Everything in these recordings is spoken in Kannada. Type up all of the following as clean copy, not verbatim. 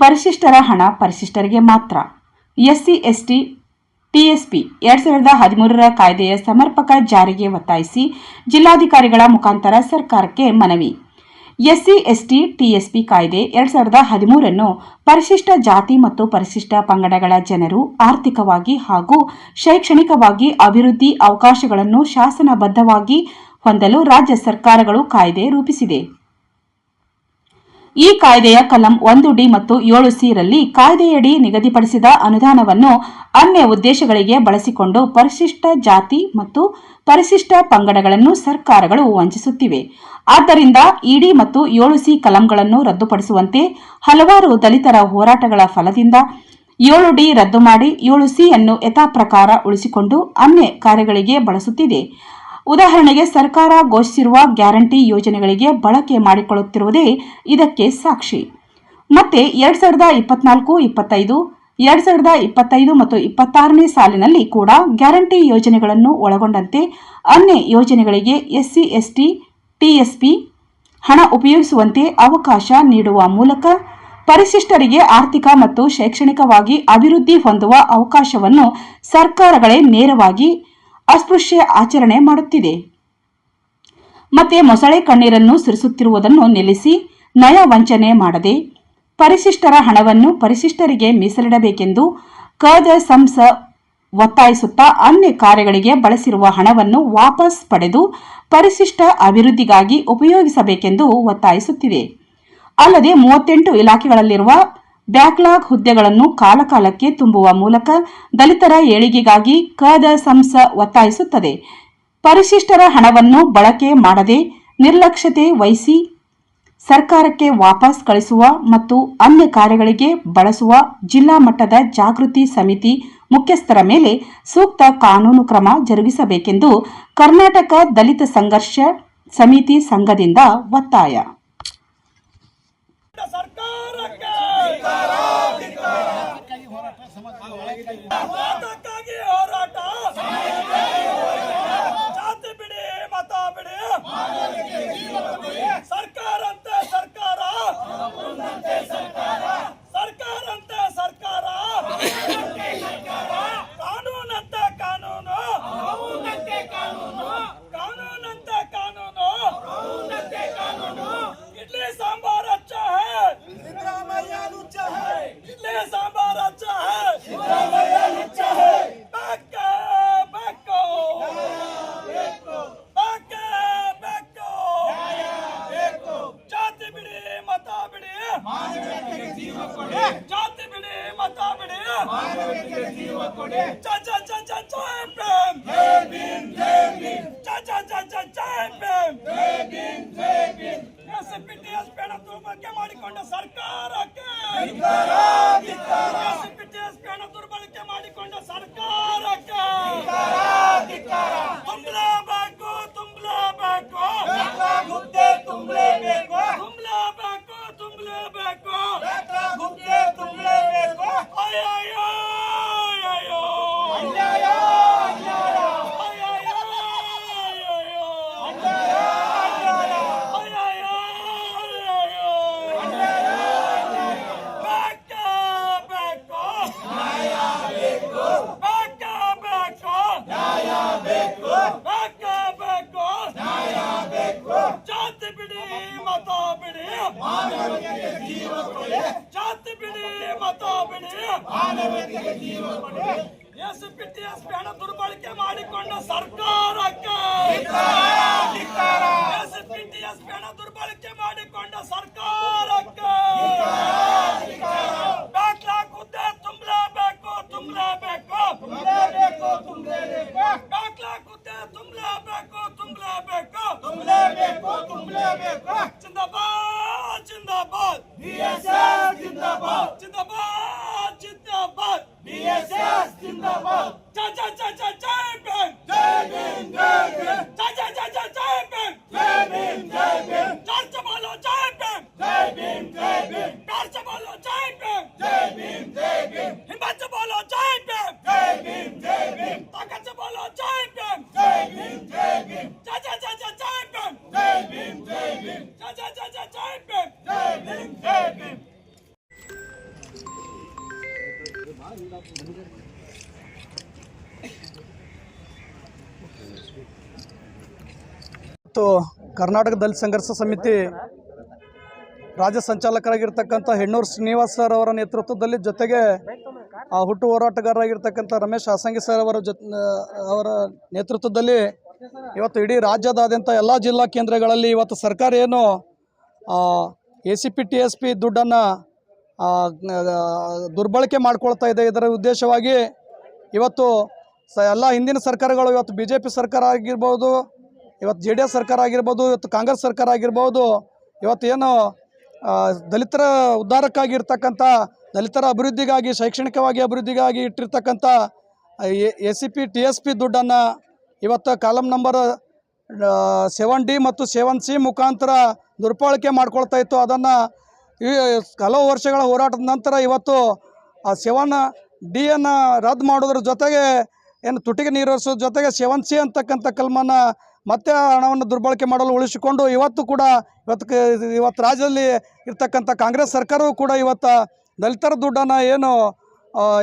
ಪರಿಶಿಷ್ಟರ ಹಣ ಪರಿಶಿಷ್ಟರಿಗೆ ಮಾತ್ರ. ಎಸ್ಸಿ ಎಸ್ಟಿ ಟಿಎಸ್ಪಿ 2013 ಕಾಯ್ದೆಯ ಸಮರ್ಪಕ ಜಾರಿಗೆ ಒತ್ತಾಯಿಸಿ ಜಿಲ್ಲಾಧಿಕಾರಿಗಳ ಮುಖಾಂತರ ಸರ್ಕಾರಕ್ಕೆ ಮನವಿ. ಎಸ್ಸಿ ಎಸ್ಟಿ ಟಿಎಸ್ಪಿ ಕಾಯ್ದೆ 2013 ಪರಿಶಿಷ್ಟ ಜಾತಿ ಮತ್ತು ಪರಿಶಿಷ್ಟ ಪಂಗಡಗಳ ಜನರು ಆರ್ಥಿಕವಾಗಿ ಹಾಗೂ ಶೈಕ್ಷಣಿಕವಾಗಿ ಅಭಿವೃದ್ಧಿ ಅವಕಾಶಗಳನ್ನು ಶಾಸನಬದ್ಧವಾಗಿ ಹೊಂದಲು ರಾಜ್ಯ ಸರ್ಕಾರಗಳು ಕಾಯ್ದೆ ರೂಪಿಸಿದೆ. ಈ ಕಾಯ್ದೆಯ ಕಲಂ 1ಡಿ ಮತ್ತು 7ಸಿ ರಲ್ಲಿ ಕಾಯ್ದೆಯಡಿ ನಿಗದಿಪಡಿಸಿದ ಅನುದಾನವನ್ನು ಅನ್ಯ ಉದ್ದೇಶಗಳಿಗೆ ಬಳಸಿಕೊಂಡು ಪರಿಶಿಷ್ಟ ಜಾತಿ ಮತ್ತು ಪರಿಶಿಷ್ಟ ಪಂಗಡಗಳನ್ನು ಸರ್ಕಾರಗಳು ವಂಚಿಸುತ್ತಿವೆ. ಆದ್ದರಿಂದ ಇಡಿ ಮತ್ತು 7ಸಿ ಕಲಂಗಳನ್ನು ರದ್ದುಪಡಿಸುವಂತೆ ಹಲವಾರು ದಲಿತರ ಹೋರಾಟಗಳ ಫಲದಿಂದ 7ಡಿ ರದ್ದು ಮಾಡಿ 7ಸಿ ಅನ್ನು ಯಥಾಪ್ರಕಾರ ಉಳಿಸಿಕೊಂಡು ಅನ್ಯ ಕಾರ್ಯಗಳಿಗೆ ಬಳಸುತ್ತಿದೆ. ಉದಾಹರಣೆಗೆ ಸರ್ಕಾರ ಘೋಷಿಸಿರುವ ಗ್ಯಾರಂಟಿ ಯೋಜನೆಗಳಿಗೆ ಬಳಕೆ ಮಾಡಿಕೊಳ್ಳುತ್ತಿರುವುದೇ ಇದಕ್ಕೆ ಸಾಕ್ಷಿ. ಮತ್ತೆ 2024-25, 2025 ಮತ್ತು 26ನೇ ಸಾಲಿನಲ್ಲಿ ಕೂಡ ಗ್ಯಾರಂಟಿ ಯೋಜನೆಗಳನ್ನು ಒಳಗೊಂಡಂತೆ ಅನ್ಯ ಯೋಜನೆಗಳಿಗೆ ಎಸ್ಸಿ ಎಸ್ಟಿ ಟಿಎಸ್ಪಿ ಹಣ ಉಪಯೋಗಿಸುವಂತೆ ಅವಕಾಶ ನೀಡುವ ಮೂಲಕ ಪರಿಶಿಷ್ಟರಿಗೆ ಆರ್ಥಿಕ ಮತ್ತು ಶೈಕ್ಷಣಿಕವಾಗಿ ಅಭಿವೃದ್ಧಿ ಹೊಂದುವ ಅವಕಾಶವನ್ನು ಸರ್ಕಾರಗಳೇ ನೇರವಾಗಿ ಅಸ್ಪೃಶ್ಯ ಆಚರಣೆ ಮಾಡುತ್ತಿದೆ. ಮತ್ತೆ ಮೊಸಳೆ ಕಣ್ಣೀರನ್ನು ಸುರಿಸುತ್ತಿರುವುದನ್ನು ನಿಲ್ಲಿಸಿ ನಯ ವಂಚನೆ ಮಾಡದೆ ಪರಿಶಿಷ್ಟರ ಹಣವನ್ನು ಪರಿಶಿಷ್ಟರಿಗೆ ಮೀಸಲಿಡಬೇಕೆಂದು ಕದ ಸಂಸ ಒತ್ತಾಯಿಸುತ್ತಾ ಅನ್ಯ ಕಾರ್ಯಗಳಿಗೆ ಬಳಸಿರುವ ಹಣವನ್ನು ವಾಪಸ್ ಪಡೆದು ಪರಿಶಿಷ್ಟ ಅಭಿವೃದ್ಧಿಗಾಗಿ ಉಪಯೋಗಿಸಬೇಕೆಂದು ಒತ್ತಾಯಿಸುತ್ತಿದೆ. ಅಲ್ಲದೆ 38 ಇಲಾಖೆಗಳಲ್ಲಿರುವ ಬ್ಯಾಕ್ಲಾಗ್ ಹುದ್ದೆಗಳನ್ನು ಕಾಲಕಾಲಕ್ಕೆ ತುಂಬುವ ಮೂಲಕ ದಲಿತರ ಏಳಿಗೆಗಾಗಿ ಕದ ಸಂಸ ಒತ್ತಾಯಿಸುತ್ತದೆ. ಪರಿಶಿಷ್ಟರ ಹಣವನ್ನು ಬಳಕೆ ಮಾಡದೆ ನಿರ್ಲಕ್ಷ್ಯತೆ ವಹಿಸಿ ಸರ್ಕಾರಕ್ಕೆ ವಾಪಸ್ ಕಳಿಸುವ ಮತ್ತು ಅನ್ಯ ಕಾರ್ಯಗಳಿಗೆ ಬಳಸುವ ಜಿಲ್ಲಾ ಮಟ್ಟದ ಜಾಗೃತಿ ಸಮಿತಿ ಮುಖ್ಯಸ್ಥರ ಮೇಲೆ ಸೂಕ್ತ ಕಾನೂನು ಕ್ರಮ ಜರುಗಿಸಬೇಕೆಂದು ಕರ್ನಾಟಕ ದಲಿತ ಸಂಘರ್ಷ ಸಮಿತಿ ಸಂಘದಿಂದ ಒತ್ತಾಯ. ಹಣ ದುರ್ಬಳಕೆ ಮಾಡಿಕೊಂಡ ಸರ್ಕಾರಕ್ಕೆ ಹಣ ದುರ್ಬಳಕೆ ಮಾಡಿಕೊಂಡ ಸರ್ಕಾರಕ್ಕೆ ಬ್ಯಾಕ್ಲಾಗ್ ಹುದ್ದೆ ತುಂಬಲೇಬೇಕು ಬ್ಯಾಕ್ಲಾಗ್ ಹುದ್ದೆ ತುಂಬಲೇಬೇಕು ಜಿಂದಾಬಾದ್ ಜಿಂದಾಬಾದ್ BSS ಜಿಂದಾಬಾದ್ ಜಿಂದಾಬಾದ್ ಜಿಂದಾಬಾದ್ BSS ಜಿಂದಾಬಾದ್ ಜೈ ಜೈ ಜೈ ಜೈ ಜೈ ಭೀಮ್ ಜೈ ಭೀಮ್ ಜೈ ಭೀಮ್ ಜೈ ಜೈ ಜೈ ಜೈ ಜೈ ಭೀಮ್ ಜೈ ಭೀಮ್ ಜೈ ಭೀಮ್ चार से बोलो जय भीम जय भीम जय भीम प्यार से बोलो जय भीम जय भीम जय भीम हिम्मत से बोलो जय भीम जय भीम जय भीम ताकत से बोलो जय भीम जय भीम जय भीम जय जय जय जय जय भीम जय भीम जय भीम जय जय जय जय जय भीम जय भीम जय भीम ಮತ್ತು ಕರ್ನಾಟಕ ದಲಿತ ಸಂಘರ್ಷ ಸಮಿತಿ ರಾಜ್ಯ ಸಂಚಾಲಕರಾಗಿರ್ತಕ್ಕಂಥ ಹೆಣ್ಣೂರು ಶ್ರೀನಿವಾಸ್ ಸರ್ ಅವರ ನೇತೃತ್ವದಲ್ಲಿ, ಜೊತೆಗೆ ಹುಟ್ಟು ಹೋರಾಟಗಾರರಾಗಿರ್ತಕ್ಕಂಥ ರಮೇಶ್ ಹಾಸಂಗಿ ಸರ್ ಅವರ ನೇತೃತ್ವದಲ್ಲಿ ಇವತ್ತು ಇಡೀ ರಾಜ್ಯದಾದ್ಯಂತ ಎಲ್ಲ ಜಿಲ್ಲಾ ಕೇಂದ್ರಗಳಲ್ಲಿ ಇವತ್ತು ಸರ್ಕಾರ ಏನು ACP TSP ದುಡ್ಡನ್ನು ದುರ್ಬಳಕೆ ಮಾಡ್ಕೊಳ್ತಾ ಇದೆ, ಇದರ ಉದ್ದೇಶವಾಗಿ ಇವತ್ತು ಎಲ್ಲ ಹಿಂದಿನ ಸರ್ಕಾರಗಳು, ಇವತ್ತು BJP ಸರ್ಕಾರ ಆಗಿರ್ಬೋದು, ಇವತ್ತು JDS ಸರ್ಕಾರ ಆಗಿರ್ಬೋದು, ಇವತ್ತು ಕಾಂಗ್ರೆಸ್ ಸರ್ಕಾರ ಆಗಿರ್ಬೋದು, ಇವತ್ತು ಏನು ದಲಿತರ ಉದ್ಧಾರಕ್ಕಾಗಿರ್ತಕ್ಕಂಥ, ದಲಿತರ ಅಭಿವೃದ್ಧಿಗಾಗಿ, ಶೈಕ್ಷಣಿಕವಾಗಿ ಅಭಿವೃದ್ಧಿಗಾಗಿ ಇಟ್ಟಿರ್ತಕ್ಕಂಥ ACP TSP ದುಡ್ಡನ್ನು ಇವತ್ತು ಕಾಲಮ್ ನಂಬರ್ 7D ಮತ್ತು 7C ಮುಖಾಂತರ ದುರ್ಬಳಕೆ ಮಾಡ್ಕೊಳ್ತಾ ಇತ್ತು. ಅದನ್ನು ಹಲವು ವರ್ಷಗಳ ಹೋರಾಟದ ನಂತರ ಇವತ್ತು ಆ 7D ರದ್ದು ಮಾಡೋದ್ರ ಜೊತೆಗೆ ಏನು ತುಟಿಗೆ ನೀರು ಹರಿಸೋದ್ರ ಜೊತೆಗೆ 7C ಅಂತಕ್ಕಂಥ ಕಲ್ಮನ್ನು ಮತ್ತೆ ಹಣವನ್ನು ದುರ್ಬಳಕೆ ಮಾಡಲು ಉಳಿಸಿಕೊಂಡು ಇವತ್ತು ರಾಜ್ಯದಲ್ಲಿ ಇರ್ತಕ್ಕಂಥ ಕಾಂಗ್ರೆಸ್ ಸರ್ಕಾರವೂ ಕೂಡ ಇವತ್ತು ದಲಿತರ ದುಡ್ಡನ್ನು ಏನು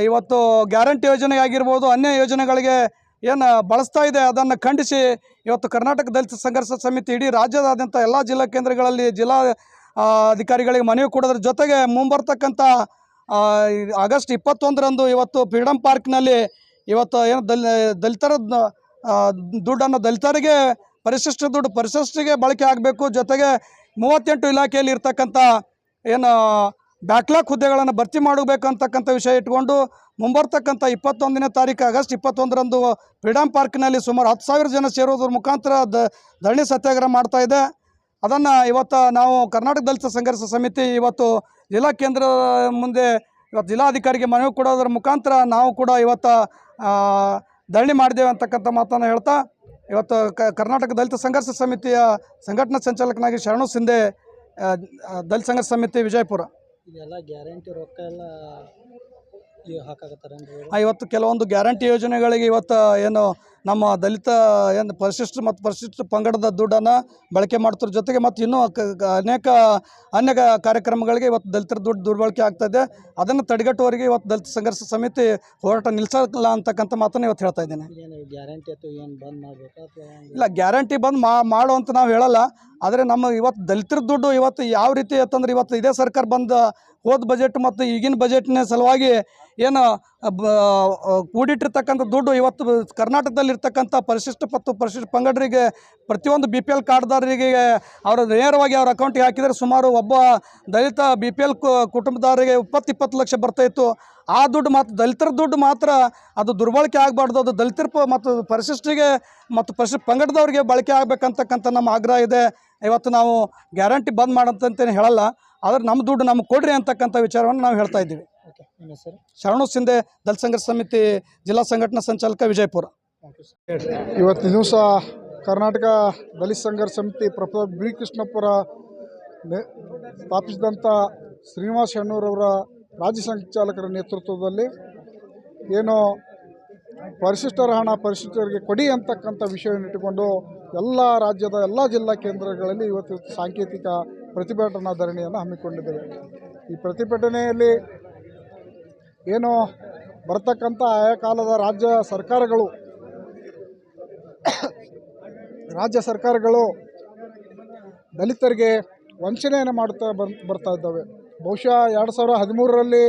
ಇವತ್ತು ಗ್ಯಾರಂಟಿ ಯೋಜನೆ ಆಗಿರ್ಬೋದು, ಅನ್ಯ ಯೋಜನೆಗಳಿಗೆ ಏನು ಬಳಸ್ತಾ ಇದೆ, ಅದನ್ನು ಖಂಡಿಸಿ ಇವತ್ತು ಕರ್ನಾಟಕ ದಲಿತ ಸಂಘರ್ಷ ಸಮಿತಿ ಇಡೀ ರಾಜ್ಯದಾದ್ಯಂತ ಎಲ್ಲ ಜಿಲ್ಲಾ ಕೇಂದ್ರಗಳಲ್ಲಿ ಜಿಲ್ಲಾ ಅಧಿಕಾರಿಗಳಿಗೆ ಮನವಿ ಕೊಡೋದ್ರ ಜೊತೆಗೆ ಮುಂಬರ್ತಕ್ಕಂಥ ಆಗಸ್ಟ್ 21ರಂದು ಇವತ್ತು ಫ್ರೀಡಮ್ ಪಾರ್ಕ್ನಲ್ಲಿ ಇವತ್ತು ಏನು ದಲಿತರ ದುಡ್ಡನ್ನು ದಲಿತರಿಗೆ ಪರಿಶಿಷ್ಟ ದುಡ್ಡು ಪರಿಶಿಷ್ಟಿಗೆ ಬಳಕೆ ಆಗಬೇಕು, ಜೊತೆಗೆ 38 ಇಲಾಖೆಯಲ್ಲಿ ಇರ್ತಕ್ಕಂಥ ಏನು ಬ್ಯಾಕ್ಲಾಗ್ ಹುದ್ದೆಗಳನ್ನು ಭರ್ತಿ ಮಾಡಬೇಕು ಅಂತಕ್ಕಂಥ ವಿಷಯ ಇಟ್ಕೊಂಡು ಮುಂಬರ್ತಕ್ಕಂಥ 21ನೇ ತಾರೀಕು ಆಗಸ್ಟ್ 21ರಂದು ಫ್ರೀಡಮ್ ಪಾರ್ಕ್ನಲ್ಲಿ ಸುಮಾರು 10,000 ಜನ ಸೇರೋದ್ರ ಮುಖಾಂತರ ಧರಣಿ ಸತ್ಯಾಗ್ರಹ ಮಾಡ್ತಾ ಇದೆ. ಅದನ್ನು ಇವತ್ತು ನಾವು ಕರ್ನಾಟಕ ದಲಿತ ಸಂಘರ್ಷ ಸಮಿತಿ ಇವತ್ತು ಜಿಲ್ಲಾ ಕೇಂದ್ರ ಮುಂದೆ ಇವತ್ತು ಜಿಲ್ಲಾಧಿಕಾರಿಗೆ ಮನವಿ ಕೊಡೋದ್ರ ಮುಖಾಂತರ ನಾವು ಕೂಡ ಇವತ್ತು ಧರಣಿ ಮಾಡಿದ್ದೇವೆ ಅಂತಕ್ಕಂಥ ಮಾತನ್ನು ಹೇಳ್ತಾ, ಇವತ್ತು ಕರ್ನಾಟಕ ದಲಿತ ಸಂಘರ್ಷ ಸಮಿತಿಯ ಸಂಘಟನಾ ಸಂಚಾಲಕನಾಗಿ ಶರಣು ಸಿಂಧೆ, ದಲಿತ ಸಂಘರ್ಷ ಸಮಿತಿ ವಿಜಯಪುರ. ಇದೆಲ್ಲ ಗ್ಯಾರಂಟಿ ರೊಕ್ಕ ಎಲ್ಲ ಹಾಕಾಕತ್ತಾರೆ. ಇವತ್ತು ಕೆಲವೊಂದು ಗ್ಯಾರಂಟಿ ಯೋಜನೆಗಳಿಗೆ ಇವತ್ತು ಏನು ನಮ್ಮ ದಲಿತ ಏನು ಪರಿಶಿಷ್ಟ ಮತ್ತು ಪರಿಶಿಷ್ಟ ಪಂಗಡದ ದುಡ್ಡನ್ನು ಬಳಕೆ ಮಾಡ್ತಿರೋ ಜೊತೆಗೆ ಮತ್ತು ಇನ್ನೂ ಅನೇಕ ಅನ್ಯ ಕಾರ್ಯಕ್ರಮಗಳಿಗೆ ಇವತ್ತು ದಲಿತರ ದುಡ್ಡು ದುರ್ಬಳಕೆ ಆಗ್ತಾಯಿದೆ. ಅದನ್ನು ತಡೆಗಟ್ಟುವವರೆಗೆ ಇವತ್ತು ದಲಿತ ಸಂಘರ್ಷ ಸಮಿತಿ ಹೋರಾಟ ನಿಲ್ಲಿಸಲ್ಲ ಅಂತಕ್ಕಂಥ ಮಾತನ್ನು ಇವತ್ತು ಹೇಳ್ತಾ ಇದ್ದೇನೆ. ಗ್ಯಾರಂಟಿ ಅಥವಾ ಏನು ಬಂದ್ ಮಾಡಬೇಕಾ ಅಥವಾ ಇಲ್ಲ, ಗ್ಯಾರಂಟಿ ಬಂದ್ ಮಾಡು ಅಂತ ನಾವು ಹೇಳಲ್ಲ. ಆದರೆ ನಮ್ಮ ಇವತ್ತು ದಲಿತರ ದುಡ್ಡು ಇವತ್ತು ಯಾವ ರೀತಿ ಅಂತಂದ್ರೆ, ಇವತ್ತು ಇದೇ ಸರ್ಕಾರ ಬಂದ ಹೋದ ಬಜೆಟ್ ಮತ್ತು ಈಗಿನ ಬಜೆಟ್ನ ಸಲುವಾಗಿ ಏನು ಕೂಡಿಟ್ಟಿರ್ತಕ್ಕಂಥ ದುಡ್ಡು ಇವತ್ತು ಕರ್ನಾಟಕದಲ್ಲಿರ್ತಕ್ಕಂಥ ಪರಿಶಿಷ್ಟ ಮತ್ತು ಪರಿಶಿಷ್ಟ ಪಂಗಡರಿಗೆ ಪ್ರತಿಯೊಂದು BPL ಕಾರ್ಡ್ದಾರರಿಗೆ ಅವರು ನೇರವಾಗಿ ಅವ್ರ ಅಕೌಂಟಿಗೆ ಹಾಕಿದರೆ ಸುಮಾರು ಒಬ್ಬ ದಲಿತ BPL ಕುಟುಂಬದಾರರಿಗೆ 20 ಲಕ್ಷ ಬರ್ತಾಯಿತ್ತು. ಆ ದುಡ್ಡು ಮಾತ್ರ ದಲಿತರ ದುಡ್ಡು ಮಾತ್ರ ಅದು ದುರ್ಬಳಕೆ ಆಗಬಾರ್ದು, ಅದು ದಲಿತರ ಮತ್ತು ಪರಿಶಿಷ್ಟರಿಗೆ ಮತ್ತು ಪರಿಶಿಷ್ಟ ಪಂಗಡದವ್ರಿಗೆ ಬಳಕೆ ಆಗಬೇಕಂತಕ್ಕಂಥ ನಮ್ಮ ಆಗ್ರಹ ಇದೆ. ಇವತ್ತು ನಾವು ಗ್ಯಾರಂಟಿ ಬಂದ್ ಮಾಡಂತಂತೇನು ಹೇಳಲ್ಲ, ಆದರೆ ನಮ್ಮ ದುಡ್ಡು ನಮಗೆ ಕೊಡ್ರಿ ಅಂತಕ್ಕಂಥ ವಿಚಾರವನ್ನು ನಾವು ಹೇಳ್ತಾ ಇದ್ದೀವಿ. ಶರಣು ಸಿಂಧೆ, ದಲಿತ ಸಂಘರ್ಷ ಸಮಿತಿ ಜಿಲ್ಲಾ ಸಂಘಟನಾ ಸಂಚಾಲಕ, ವಿಜಯಪುರ. ಇವತ್ತಿನ ದಿವಸ ಕರ್ನಾಟಕ ದಲಿತ ಸಂಘರ್ಷ ಸಮಿತಿ ಪ್ರೊಫೆಸರ್ ಬಿ ಕೃಷ್ಣಪ್ಪರ ಸ್ಥಾಪಿಸಿದಂಥ ಶ್ರೀನಿವಾಸ್ ಹೆಣ್ಣೂರವರ ರಾಜ್ಯ ಸಂಚಾಲಕರ ನೇತೃತ್ವದಲ್ಲಿ ಏನು ಪರಿಶಿಷ್ಟರ ಹಣ ಪರಿಶಿಷ್ಟರಿಗೆ ಕೊಡಿ ಅಂತಕ್ಕಂಥ ವಿಷಯವನ್ನು ಇಟ್ಟುಕೊಂಡು ಎಲ್ಲ ರಾಜ್ಯದ ಎಲ್ಲ ಜಿಲ್ಲಾ ಕೇಂದ್ರಗಳಲ್ಲಿ ಇವತ್ತು ಸಾಂಕೇತಿಕ ಪ್ರತಿಭಟನಾ ಧರಣಿಯನ್ನು ಹಮ್ಮಿಕೊಂಡಿದ್ದೇವೆ. ಈ ಪ್ರತಿಭಟನೆಯಲ್ಲಿ ಏನು ಬರ್ತಕ್ಕಂಥ ಆಯಾ ಕಾಲದ ರಾಜ್ಯ ಸರ್ಕಾರಗಳು ದಲಿತರಿಗೆ ವಂಚನೆಯನ್ನು ಮಾಡುತ್ತಾ ಬರ್ತಾ ಇದ್ದಾವೆ. ಬಹುಶಃ 2013ರಲ್ಲಿ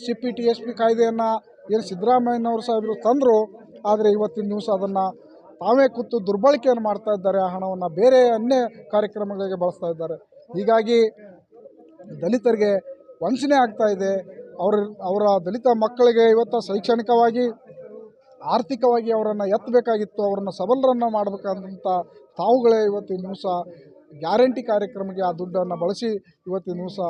SCP TSP ಕಾಯ್ದೆಯನ್ನು ಏನು ಸಿದ್ದರಾಮಯ್ಯನವರು ಸಾಹೇಬರು ತಂದರು, ಆದರೆ ಇವತ್ತಿನ ದಿವಸ ಅದನ್ನು ತಾವೇ ಕೂತು ದುರ್ಬಳಕೆಯನ್ನು ಮಾಡ್ತಾ ಇದ್ದಾರೆ. ಆ ಹಣವನ್ನು ಬೇರೆ ಅನ್ಯ ಕಾರ್ಯಕ್ರಮಗಳಿಗೆ ಬಳಸ್ತಾ ಇದ್ದಾರೆ. ಹೀಗಾಗಿ ದಲಿತರಿಗೆ ವಂಚನೆ ಆಗ್ತಾ ಇದೆ. ಅವರ ದಲಿತ ಮಕ್ಕಳಿಗೆ ಇವತ್ತು ಶೈಕ್ಷಣಿಕವಾಗಿ ಆರ್ಥಿಕವಾಗಿ ಅವರನ್ನು ಎತ್ತಬೇಕಾಗಿತ್ತು, ಅವರನ್ನು ಸಬಲರನ್ನು ಮಾಡಬೇಕಂತ ತಾವುಗಳೇ ಇವತ್ತಿನ ದಿವಸ ಗ್ಯಾರಂಟಿ ಕಾರ್ಯಕ್ರಮಕ್ಕೆ ಆ ದುಡ್ಡನ್ನು ಬಳಸಿ ಇವತ್ತಿನ ದಿವಸ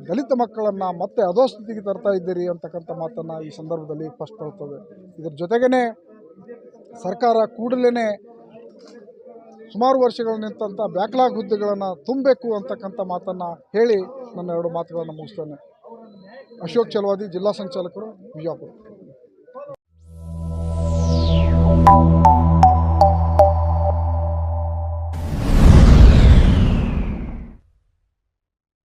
ದಲಿತ ಮಕ್ಕಳನ್ನು ಮತ್ತೆ ಅಧೋಸ್ಥಿತಿಗೆ ತರ್ತಾ ಇದ್ದೀರಿ ಅಂತಕ್ಕಂಥ ಮಾತನ್ನು ಈ ಸಂದರ್ಭದಲ್ಲಿ ಸ್ಪಷ್ಟಪಡ್ತದೆ. ಇದರ ಜೊತೆಗೇ ಸರ್ಕಾರ ಕೂಡಲೇ ಸುಮಾರು ವರ್ಷಗಳ ನಿಂತಂಥ ಬ್ಯಾಕ್ಲಾಗ್ ಹುದ್ದೆಗಳನ್ನು ತುಂಬಬೇಕು ಅಂತಕ್ಕಂಥ ಮಾತನ್ನು ಹೇಳಿ ನನ್ನ 2 ಮಾತುಗಳನ್ನು ಮುಗಿಸ್ತೇನೆ. ಅಶೋಕ್ ಚಲವಾದಿ, ಜಿಲ್ಲಾ ಸಂಚಾಲಕರು, ವಿಜಯಪುರ.